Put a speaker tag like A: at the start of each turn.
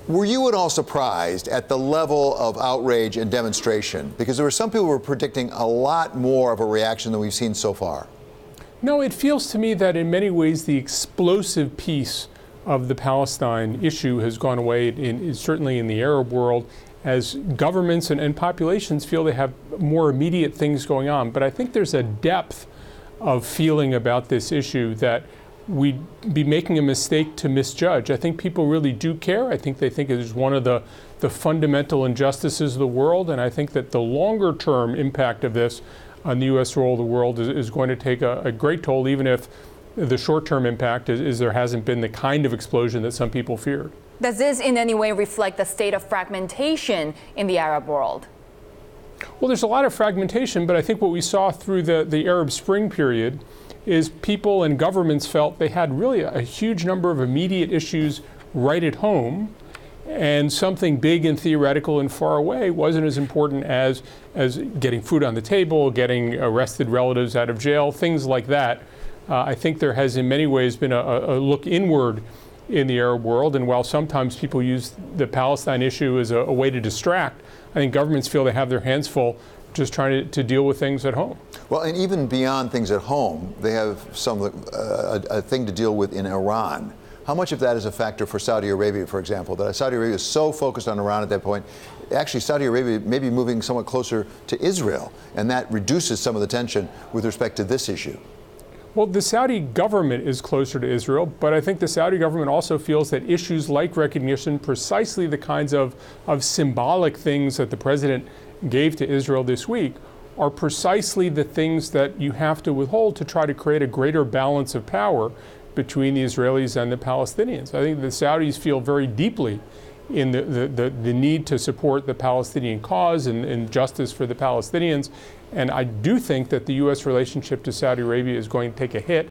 A: Were you at all surprised at the level of outrage and demonstration? Because there were some people who were predicting a lot more of a reaction than we've seen so far.
B: No, it feels to me that in many ways the explosive piece of the Palestine issue has gone away, certainly in the Arab world, as governments and populations feel they have more immediate things going on. But I think there's a depth of feeling about this issue that we'd be making a mistake to misjudge. I think people really do care. I think they think it is one of the fundamental injustices of the world, and I think that the longer term impact of this on the U.S. role of the world is going to take a great toll, even if the short-term impact is there hasn't been the kind of explosion that some people feared.
C: Does this in any way reflect the state of fragmentation in the Arab world?
B: Well, there's a lot of fragmentation, but I think what we saw through the Arab Spring period is people and governments felt they had really a huge number of immediate issues right at home, and something big and theoretical and far away wasn't as important as getting food on the table, getting arrested relatives out of jail, things like that. I think there has in many ways been a look inward in the Arab world, and while sometimes people use the Palestine issue as a way to distract, I think governments feel they have their hands full just trying to deal with things at home.
A: Well, and even beyond things at home, they have a thing to deal with in Iran. How much of that is a factor for Saudi Arabia, for example, that Saudi Arabia is so focused on Iran at that point? Actually, Saudi Arabia may be moving somewhat closer to Israel, and that reduces some of the tension with respect to this issue.
B: Well, the Saudi government is closer to Israel, but I think the Saudi government also feels that issues like recognition, precisely the kinds of symbolic things that the president gave to Israel this week, are precisely the things that you have to withhold to try to create a greater balance of power between the Israelis and the Palestinians. I think the Saudis feel very deeply in the need to support the Palestinian cause and justice for the Palestinians. And I do think that the U.S. relationship to Saudi Arabia is going to take a hit